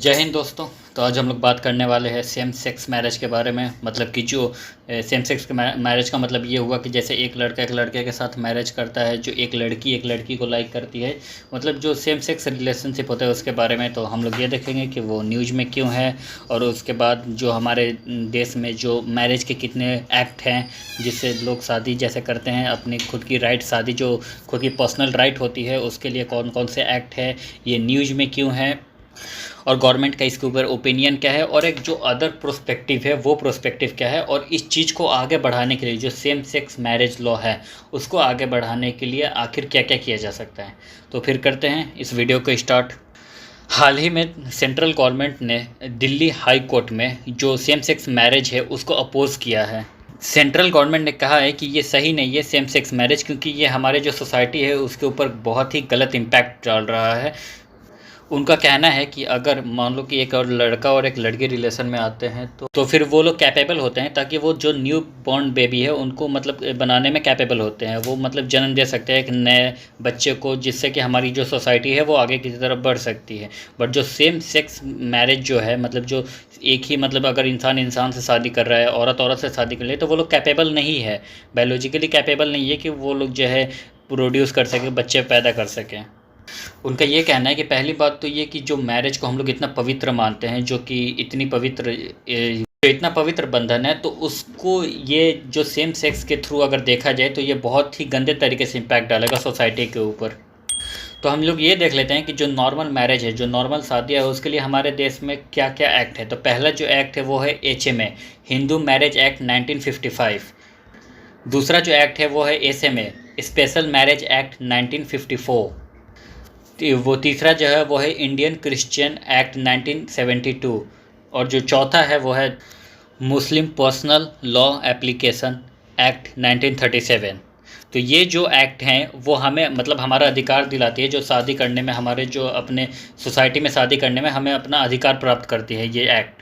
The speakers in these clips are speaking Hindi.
जय हिंद दोस्तों। तो आज हम लोग बात करने वाले हैं सेम सेक्स मैरिज के बारे में। मतलब कि जो सेम सेक्स के मैरिज का मतलब ये हुआ कि जैसे एक लड़का एक लड़के के साथ मैरिज करता है, जो एक लड़की को लाइक करती है। मतलब जो सेम सेक्स रिलेशनशिप होता है उसके बारे में तो हम लोग ये देखेंगे कि वो न्यूज़ में क्यों है, और उसके बाद जो हमारे देश में जो मैरिज के कितने एक्ट हैं जिससे लोग शादी जैसे करते हैं, अपनी खुद की राइट, शादी जो खुद की पर्सनल राइट होती है उसके लिए कौन कौन से एक्ट है, ये न्यूज़ में क्यों है, और गवर्नमेंट का इसके ऊपर ओपिनियन क्या है, और एक जो अदर प्रोस्पेक्टिव है वो प्रोस्पेक्टिव क्या है, और इस चीज़ को आगे बढ़ाने के लिए जो सेम सेक्स मैरिज लॉ है उसको आगे बढ़ाने के लिए आखिर क्या क्या किया जा सकता है। तो फिर करते हैं इस वीडियो को स्टार्ट। हाल ही में सेंट्रल गवर्नमेंट ने दिल्ली हाई कोर्ट में जो सेम सेक्स मैरिज है उसको अपोज किया है। सेंट्रल गवर्नमेंट ने कहा है कि ये सही नहीं है सेम सेक्स मैरिज, क्योंकि ये हमारे जो सोसाइटी है उसके ऊपर बहुत ही गलत इम्पैक्ट डाल रहा है। उनका कहना है कि अगर मान लो कि एक और लड़का और एक लड़की रिलेशन में आते हैं तो फिर वो लोग कैपेबल होते हैं, ताकि वो जो न्यू बॉर्न बेबी है उनको मतलब बनाने में कैपेबल होते हैं, वो मतलब जन्म दे सकते हैं एक नए बच्चे को, जिससे कि हमारी जो सोसाइटी है वो आगे की तरफ बढ़ सकती है। बट जो सेम सेक्स मैरिज जो है, मतलब जो एक ही मतलब अगर इंसान इंसान से शादी कर रहा है, औरत औरत से शादी कर रही है, तो वो लोग कैपेबल नहीं है, बायोलॉजिकली कैपेबल नहीं है कि वो लोग जो है प्रोड्यूस कर सकें, बच्चे पैदा कर सकें। उनका ये कहना है कि पहली बात तो ये कि जो मैरिज को हम लोग इतना पवित्र मानते हैं, जो कि इतनी पवित्र जो इतना पवित्र बंधन है, तो उसको ये जो सेम सेक्स के थ्रू अगर देखा जाए तो ये बहुत ही गंदे तरीके से इम्पैक्ट डालेगा सोसाइटी के ऊपर। तो हम लोग ये देख लेते हैं कि जो नॉर्मल मैरिज है, जो नॉर्मल शादी है, उसके लिए हमारे देश में क्या क्या एक्ट है। तो पहला जो एक्ट है वो है HMA, हिंदू मैरिज एक्ट 1955। दूसरा जो एक्ट है वो है SMA, स्पेशल मैरिज एक्ट 1954। वो तीसरा जो है वो है इंडियन क्रिश्चियन एक्ट 1972। और जो चौथा है वो है मुस्लिम पर्सनल लॉ एप्लीकेशन एक्ट 1937। तो ये जो एक्ट हैं वो हमें मतलब हमारा अधिकार दिलाती है, जो शादी करने में, हमारे जो अपने सोसाइटी में शादी करने में हमें अपना अधिकार प्राप्त करती है ये एक्ट।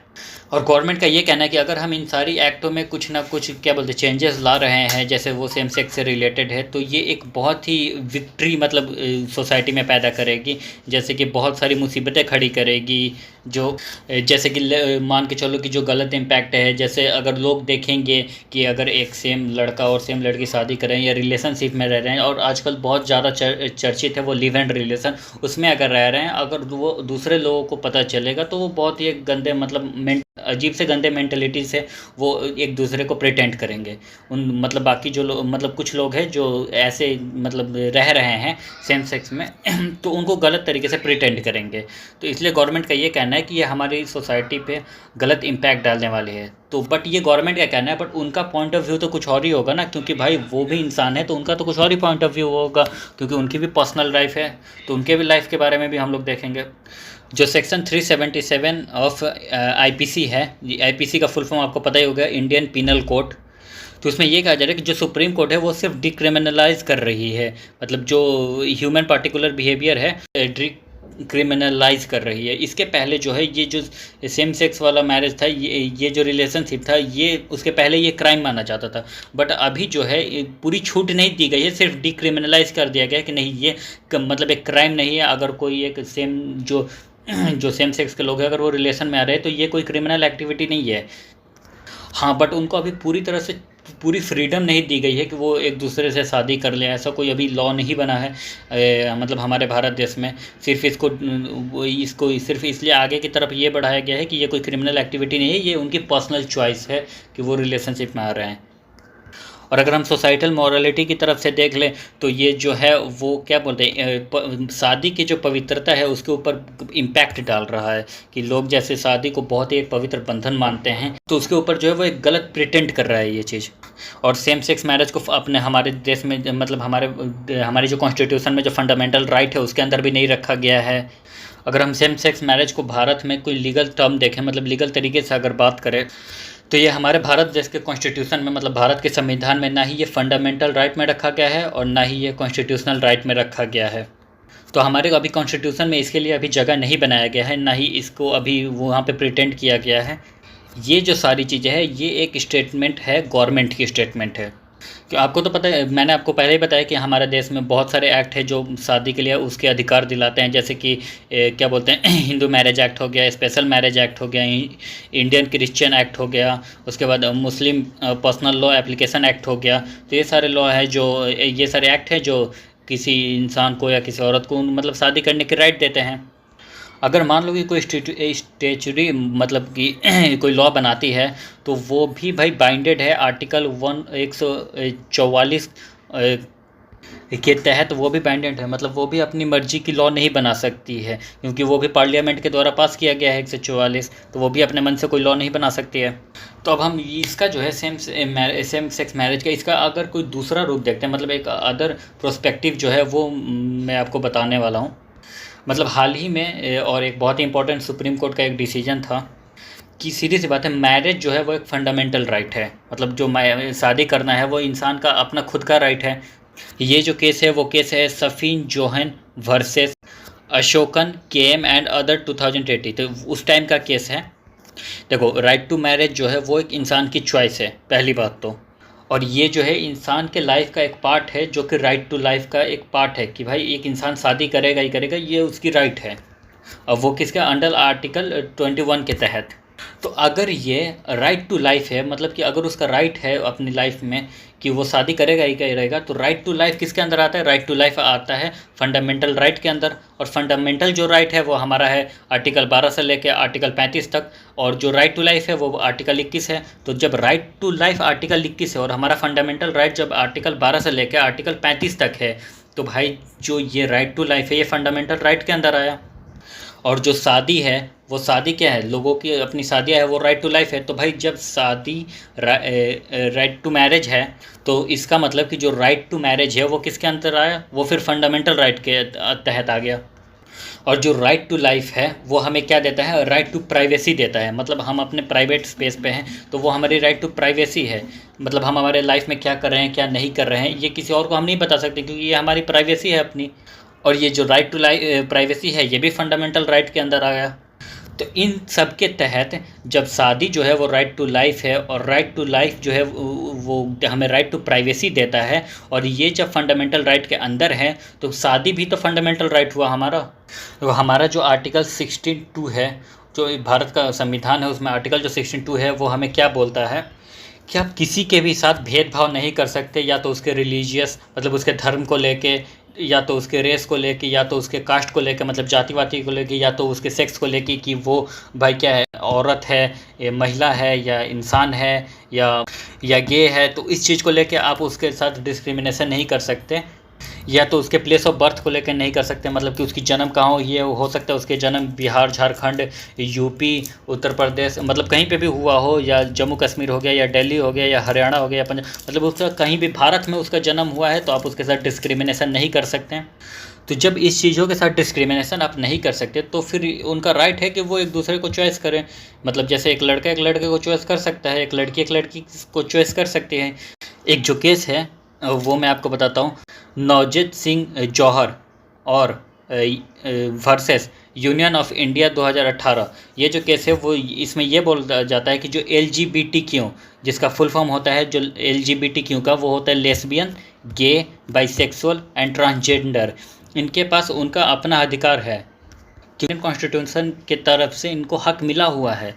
और गवर्नमेंट का ये कहना है कि अगर हम इन सारी एक्टों में कुछ ना कुछ क्या बोलते हैं चेंजेस ला रहे हैं, जैसे वो सेम सेक्स से रिलेटेड है, तो ये एक बहुत ही विक्ट्री मतलब सोसाइटी में पैदा करेगी, जैसे कि बहुत सारी मुसीबतें खड़ी करेगी। जो जैसे कि मान के चलो कि जो गलत इम्पैक्ट है, जैसे अगर लोग देखेंगे कि अगर एक सेम लड़का और सेम लड़की शादी करें या रिलेशनशिप में रह रहे हैं, और आजकल बहुत ज़्यादा चर्चित है वो लिव एंड रिलेशन, उसमें अगर रह रहे हैं, अगर वो दूसरे लोगों को पता चलेगा तो वो बहुत ही गंदे मतलब अजीब से गंदे मेंटलिटी से वो एक दूसरे को प्रिटेंड करेंगे। उन मतलब बाकी जो लोग मतलब कुछ लोग हैं जो ऐसे मतलब रह रहे हैं सेम सेक्स में तो उनको गलत तरीके से प्रिटेंड करेंगे। तो इसलिए गवर्नमेंट का ये कहना है कि ये हमारी सोसाइटी पे गलत इम्पैक्ट डालने वाली है। तो बट ये गवर्नमेंट का कहना है, बट उनका पॉइंट ऑफ व्यू तो कुछ और ही होगा ना, क्योंकि भाई वो भी इंसान है, तो उनका तो कुछ और ही पॉइंट ऑफ व्यू होगा, क्योंकि उनकी भी पर्सनल लाइफ है। तो उनके भी लाइफ के बारे में भी हम लोग देखेंगे। जो सेक्शन 377 ऑफ IPC है, IPC का फुल फॉर्म आपको पता ही होगा, इंडियन पिनल कोड। तो उसमें ये कहा जा रहा है कि जो सुप्रीम कोर्ट है वो सिर्फ डिक्रिमिनलाइज कर रही है, मतलब जो ह्यूमन पार्टिकुलर बिहेवियर है क्रिमिनलाइज कर रही है। इसके पहले जो है ये जो सेम सेक्स वाला मैरिज था, ये जो रिलेशनशिप था, ये उसके पहले ये क्राइम माना जाता था। बट अभी जो है पूरी छूट नहीं दी गई है, सिर्फ डिक्रिमिनलाइज कर दिया गया कि नहीं ये मतलब एक क्राइम नहीं है। अगर कोई एक सेम जो सेम सेक्स के लोग हैं अगर वो रिलेशन में आ रहे हैं तो ये कोई क्रिमिनल एक्टिविटी नहीं है। हाँ, बट उनको अभी पूरी तरह से पूरी फ्रीडम नहीं दी गई है कि वो एक दूसरे से शादी कर ले, ऐसा कोई अभी लॉ नहीं बना है मतलब हमारे भारत देश में। सिर्फ इसको सिर्फ इसलिए आगे की तरफ ये बढ़ाया गया है कि ये कोई क्रिमिनल एक्टिविटी नहीं है, ये उनकी पर्सनल चॉइस है कि वो रिलेशनशिप में आ रहे हैं। और अगर हम सोसाइटल मॉरलिटी की तरफ से देख लें तो ये जो है वो क्या बोलते हैं शादी की जो पवित्रता है उसके ऊपर इम्पैक्ट डाल रहा है, कि लोग जैसे शादी को बहुत ही एक पवित्र बंधन मानते हैं, तो उसके ऊपर जो है वो एक गलत प्रिटेंड कर रहा है ये चीज़। और सेम सेक्स मैरिज को अपने हमारे देश में मतलब हमारी जो कॉन्स्टिट्यूशन में जो फंडामेंटल राइट है उसके अंदर भी नहीं रखा गया है। अगर हम सेम सेक्स मैरिज को भारत में कोई लीगल टर्म देखें, मतलब लीगल तरीके से अगर बात करें, तो ये हमारे भारत देश के कॉन्स्टिट्यूशन में मतलब भारत के संविधान में ना ही ये फंडामेंटल राइट में रखा गया है और ना ही ये कॉन्स्टिट्यूशनल राइट में रखा गया है। तो हमारे अभी कॉन्स्टिट्यूशन में इसके लिए अभी जगह नहीं बनाया गया है, ना ही इसको अभी वहाँ पे प्रिटेंड किया गया है। ये जो सारी चीज़ें हैं ये एक स्टेटमेंट है, गवर्नमेंट की स्टेटमेंट है। कि आपको तो पता है, मैंने आपको पहले ही बताया कि हमारे देश में बहुत सारे एक्ट है जो शादी के लिए उसके अधिकार दिलाते हैं, जैसे कि क्या बोलते हैं हिंदू मैरिज एक्ट हो गया, स्पेशल मैरिज एक्ट हो गया, इंडियन क्रिश्चियन एक्ट हो गया, उसके बाद मुस्लिम पर्सनल लॉ एप्लीकेशन एक्ट हो गया। तो ये सारे लॉ है जो ये सारे एक्ट हैं जो किसी इंसान को या किसी औरत को मतलब शादी करने के राइट देते हैं। अगर मान लो कि कोई स्टेचुरी मतलब कि कोई लॉ बनाती है, तो वो भी भाई बाइंडेड है आर्टिकल 144 के तहत, वो भी बाइंडेड है। मतलब वो भी अपनी मर्जी की लॉ नहीं बना सकती है, क्योंकि वो भी पार्लियामेंट के द्वारा पास किया गया है 144, तो वो भी अपने मन से कोई लॉ नहीं बना सकती है। तो अब हम इसका जो है सेम सेक्स मैरिज का इसका अगर कोई दूसरा रूप देखते हैं, मतलब एक अदर प्रोस्पेक्टिव जो है वो मैं आपको बताने वाला हूँ। मतलब हाल ही में और एक बहुत ही इंपॉर्टेंट सुप्रीम कोर्ट का एक डिसीजन था कि सीधी सी बात है, मैरिज जो है वो एक फंडामेंटल राइट है। मतलब जो शादी करना है वो इंसान का अपना खुद का राइट है। ये जो केस है वो केस है Shafin Jahan versus Asokan KM and other 2080। तो उस टाइम का केस है। देखो, राइट टू मैरिज जो है वो एक इंसान की चॉइस है, पहली बात तो। और ये जो है इंसान के लाइफ का एक पार्ट है, जो कि राइट टू लाइफ का एक पार्ट है कि भाई एक इंसान शादी करेगा ही करेगा, ये उसकी राइट है। अब वो किसका, अंडर आर्टिकल 21 के तहत। तो अगर ये राइट टू लाइफ है, मतलब कि अगर उसका राइट है अपनी लाइफ में कि वो शादी करेगा ही करेगा, तो राइट टू लाइफ किसके अंदर आता है? राइट टू लाइफ आता है फंडामेंटल राइट के अंदर। और फंडामेंटल जो राइट है वो हमारा है आर्टिकल 12 से लेकर आर्टिकल 35 तक, और जो राइट टू लाइफ है वो आर्टिकल 21 है। तो जब राइट टू लाइफ आर्टिकल 21 है और हमारा फंडामेंटल राइट जब आर्टिकल 12 से लेकर आर्टिकल 35 तक है, तो भाई जो ये राइट टू लाइफ है ये फंडामेंटल राइट के अंदर आया। और जो शादी है वो शादी क्या है, लोगों की अपनी शादियाँ है, वो राइट टू लाइफ है। तो भाई जब शादी राइट टू मैरिज है, तो इसका मतलब कि जो राइट टू मैरिज है वो किसके अंदर आया? वो फिर फंडामेंटल राइट के तहत आ गया। और जो राइट टू लाइफ है वो हमें क्या देता है? राइट टू प्राइवेसी देता है। मतलब हम अपने प्राइवेट स्पेस पे हैं, तो वो हमारी राइट टू प्राइवेसी है। मतलब हम हमारे लाइफ में क्या कर रहे हैं क्या नहीं कर रहे हैं ये किसी और को हम नहीं बता सकते, क्योंकि ये हमारी प्राइवेसी है अपनी। और ये जो राइट टू प्राइवेसी है ये भी फंडामेंटल राइट के अंदर आ गया। तो इन सब के तहत जब शादी जो है वो राइट टू लाइफ है, और राइट टू लाइफ जो है वो हमें राइट टू प्राइवेसी देता है, और ये जब फंडामेंटल राइट के अंदर है, तो शादी भी तो फंडामेंटल राइट हुआ हमारा। तो हमारा जो आर्टिकल 16(2) है, जो भारत का संविधान है, उसमें आर्टिकल जो 16(2) है वो हमें क्या बोलता है कि आप किसी के भी साथ भेदभाव नहीं कर सकते, या तो उसके रिलीजियस मतलब उसके धर्म को लेके, या तो उसके रेस को लेके, या तो उसके कास्ट को लेके मतलब जातिवादी को लेके, या तो उसके सेक्स को लेके कि वो भाई क्या है, औरत है या महिला है या इंसान है या गे है। तो इस चीज़ को लेके आप उसके साथ डिस्क्रिमिनेशन नहीं कर सकते। या तो उसके प्लेस ऑफ बर्थ को लेकर नहीं कर सकते, मतलब कि उसकी जन्म कहाँ हुई है, हो सकता है उसके जन्म बिहार, झारखंड, यूपी, उत्तर प्रदेश, मतलब कहीं पे भी हुआ हो, या जम्मू कश्मीर हो गया, या दिल्ली हो गया, या हरियाणा हो गया, या पंजाब, मतलब उसका कहीं भी भारत में उसका जन्म हुआ है, तो आप उसके साथ डिस्क्रिमिनेशन नहीं कर सकते हैं। तो जब इस चीज़ों के साथ डिस्क्रिमिनेशन आप नहीं कर सकते, तो फिर उनका राइट है कि वो एक दूसरे को चॉइस करें। मतलब जैसे एक लड़का एक लड़के को चॉइस कर सकता है, एक लड़की को चॉइस कर सकती है। एक जो केस है वो मैं आपको बताता हूँ, नवजोत सिंह जौहर और वर्सेस यूनियन ऑफ इंडिया 2018। ये जो केस है वो इसमें ये बोला जाता है कि जो LGBTQ, जिसका फुल फॉर्म होता है जो LGBTQ का, वो होता है lesbian, gay, bisexual and transgender. इनके पास उनका अपना अधिकार है, इंडियन कॉन्स्टिट्यूशन के तरफ से इनको हक मिला हुआ है।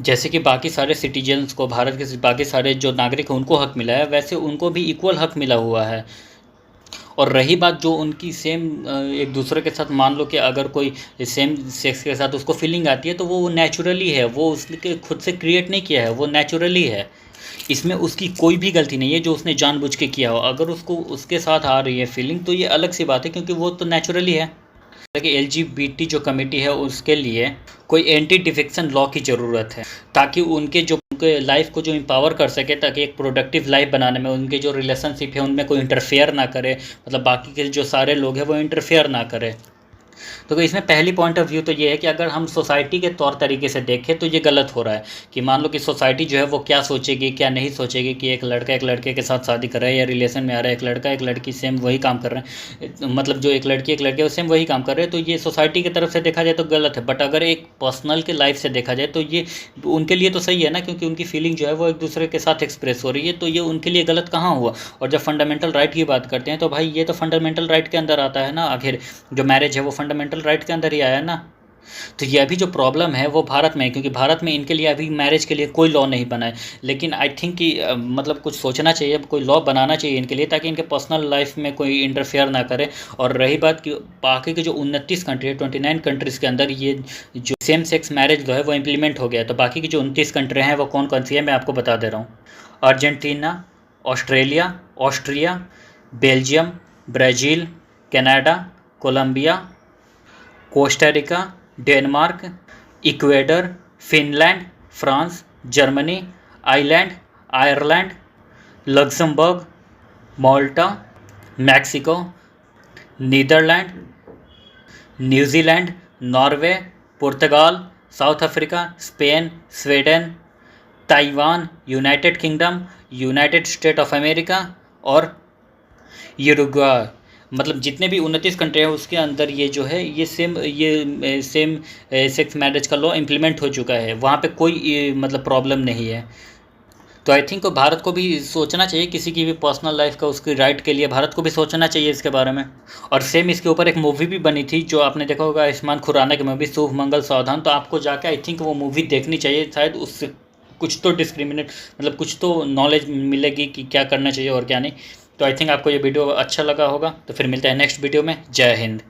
जैसे कि बाकी सारे सिटीजन्स को, भारत के बाकी सारे जो नागरिक हैं उनको हक मिला है, वैसे उनको भी इक्वल हक मिला हुआ है। और रही बात जो उनकी सेम एक दूसरे के साथ, मान लो कि अगर कोई सेम सेक्स के साथ उसको फीलिंग आती है, तो वो नेचुरली है, वो उसके खुद से क्रिएट नहीं किया है, वो नेचुरली है। इसमें उसकी कोई भी गलती नहीं है जो उसने जानबूझ के किया हो। अगर उसको उसके साथ आ रही है फीलिंग, तो ये अलग सी बात है, क्योंकि वो तो नेचुरली है। कि LGBT जो कमेटी है उसके लिए कोई एंटी डिफेक्शन लॉ की ज़रूरत है, ताकि उनके लाइफ को जो एम्पावर कर सके, ताकि एक प्रोडक्टिव लाइफ बनाने में उनके जो रिलेशनशिप है उनमें कोई इंटरफेयर ना करे, मतलब बाकी के जो सारे लोग हैं वो इंटरफेयर ना करे। तो इसमें पहली पॉइंट ऑफ व्यू तो ये है कि अगर हम सोसाइटी के तौर तरीके से देखें तो ये गलत हो रहा है कि मान लो कि सोसाइटी जो है वो क्या सोचेगी क्या नहीं सोचेगी कि एक लड़का एक लड़के के साथ शादी कर रहा है या रिलेशन में आ रहा है, एक लड़का एक लड़की सेम वही काम कर रहे हैं, मतलब जो एक लड़की एक लड़के वो सेम वही काम कर रहे हैं, तो ये सोसाइटी की तरफ से देखा जाए तो गलत है। बट अगर एक पर्सनल के लाइफ से देखा जाए तो ये उनके लिए तो सही है ना, क्योंकि उनकी फीलिंग जो है वो एक दूसरे के साथ एक्सप्रेस हो रही है, तो ये उनके लिए गलत कहाँ हुआ। और जब फंडामेंटल राइट की बात करते हैं तो भाई ये तो फंडामेंटल राइट के अंदर आता है ना, आखिर जो मैरिज है वो फंडामेंटल राइट के अंदर ही आया ना। तो ये अभी जो प्रॉब्लम है वो भारत में है, क्योंकि भारत में इनके लिए अभी मैरिज के लिए कोई लॉ नहीं बना है। लेकिन आई थिंक कि मतलब कुछ सोचना चाहिए, कोई लॉ बनाना चाहिए इनके लिए, ताकि इनके पर्सनल लाइफ में कोई इंटरफेयर ना करे। और रही बात कि बाकी के जो 29 कंट्री है, 29 कंट्रीज़ के अंदर ये जो सेम सेक्स मैरिज जो है वो इम्प्लीमेंट हो गया है। तो बाकी की जो 29 कंट्री हैं वो कौन कौन सी है मैं आपको बता दे रहा हूँ। Argentina, Australia, Austria, Belgium, Brazil, Canada, Colombia, Costa Rica, Denmark, Ecuador, Finland, France, Germany, Iceland, Ireland, Luxembourg, Malta, Mexico, Netherland, New Zealand, Norway, पुर्तगाल, South Africa, Spain, Sweden, Taiwan, United Kingdom, United State of America और यूरुग्वाय। मतलब जितने भी 29 कंट्री हैं उसके अंदर ये जो है ये सेम सेक्स मैरिज का लॉ इम्प्लीमेंट हो चुका है, वहाँ पे कोई मतलब प्रॉब्लम नहीं है। तो आई थिंक भारत को भी सोचना चाहिए, किसी की भी पर्सनल लाइफ का उसकी राइट के लिए भारत को भी सोचना चाहिए इसके बारे में। और सेम इसके ऊपर एक मूवी भी बनी थी जो आपने देखा होगा, आयुष्मान खुराना की मूवी शुभ मंगल सावधान। तो आपको जाके आई थिंक वो मूवी देखनी चाहिए, शायद उससे कुछ तो डिस्क्रिमिनेट मतलब कुछ तो नॉलेज मिलेगी कि क्या करना चाहिए और क्या नहीं। तो आई थिंक आपको ये वीडियो अच्छा लगा होगा। तो फिर मिलते हैं नेक्स्ट वीडियो में। जय हिंद।